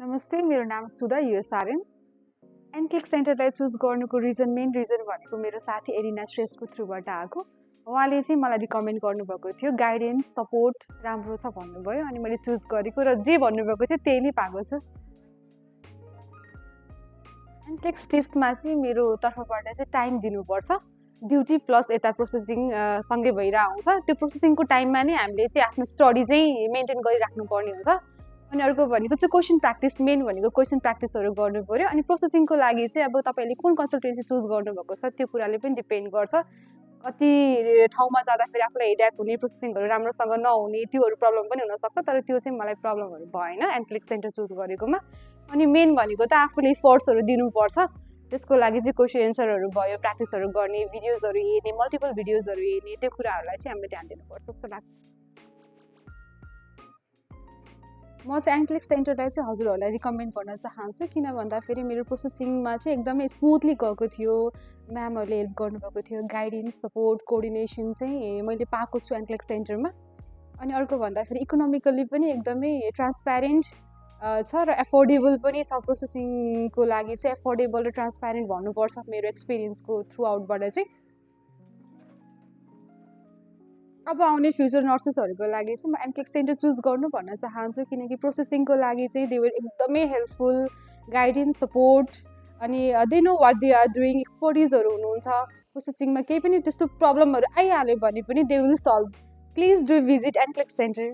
नमस्ते, मेरो नाम सुधा युएसआरएन। एनक्लिक सेन्टरलाई चुज गर्नुको मेन रिजन भनेको मेरो साथी एरिना श्रेष्ठको थ्रुबाट आएको। उहाँले चाहिँ मलाई रिकमेन्ड गर्नुभएको थियो, गाइडेन्स सपोर्ट राम्रो छ भन्नुभयो, अनि मैले चुज गरेको र जे भन्नुभएको थियो त्यही नै पाएको छु। एनक्लिक टिप्समा चाहिँ मेरो तर्फबाट चाहिँ टाइम दिनुपर्छ, ड्युटी प्लस यता प्रोसेसिङ सँगै भएर आउँछ। त्यो प्रोसेसिङको टाइममा नै हामीले चाहिँ आफ्नो स्टडी चाहिँ मेन्टेन गरिराख्नु पर्ने हुन्छ। अनि अर्को भनेको चाहिँ क्वेसन प्र्याक्टिस, मेन भनेको क्वेसन प्र्याक्टिसहरू गर्नु पऱ्यो। अनि प्रोसेसिङको लागि चाहिँ अब तपाईँले कुन कन्सल्टेन्सी चुज गर्नुभएको छ त्यो कुराले पनि डिपेन्ड गर्छ। कति ठाउँमा जाँदाखेरि आफूलाई हेडेक हुने, प्रोसेसिङहरू राम्रोसँग नहुने, त्योहरू प्रब्लम पनि हुनसक्छ। तर त्यो चाहिँ मलाई प्रब्लमहरू भएन एनक्लिक सेन्टर चुज गरेकोमा। अनि मेन भनेको त आफूले इफोर्ट्सहरू दिनुपर्छ। त्यसको लागि चाहिँ क्वेसन एन्सरहरू भयो, प्र्याक्टिसहरू गर्ने, भिडियोजहरू हेर्ने, मल्टिपल भिडियोजहरू हेर्ने, त्यो कुराहरूलाई चाहिँ हामीले ध्यान दिनुपर्छ जस्तो लाग्छ। म चाहिँ एनक्लिक सेन्टरलाई चाहिँ हजुरहरूलाई रिकमेन्ड गर्न चाहन्छु, किन भन्दाखेरि मेरो प्रोसेसिङमा चाहिँ एकदमै स्मुथली गएको थियो। म्यामहरूले हेल्प गर्नुभएको थियो, गाइडेन्स सपोर्ट कोअर्डिनेसन चाहिँ मैले पाएको छु एनक्लिक सेन्टरमा। अनि अर्को भन्दाखेरि इकोनोमिकली पनि एकदमै ट्रान्सप्यारेन्ट छ र एफोर्डेबल पनि छ। प्रोसेसिङको लागि चाहिँ एफोर्डेबल र ट्रान्सप्यारेन्ट भन्नुपर्छ मेरो एक्सपिरियन्सको थ्रु आउटबाट चाहिँ। अब आउने फ्युचर नर्सेसहरूको लागि चाहिँ म एनक्लिक सेन्टर चुज गर्नु भन्न चाहन्छु, किनकि प्रोसेसिङको लागि चाहिँ दे वर एकदमै हेल्पफुल, गाइडेन्स सपोर्ट, अनि they know what they are doing, एक्सपर्टिजहरू हुनुहुन्छ। प्रोसेसिङमा केही पनि त्यस्तो प्रब्लमहरू आइहाल्यो भने पनि they will solve. Please do visit Enclick centre.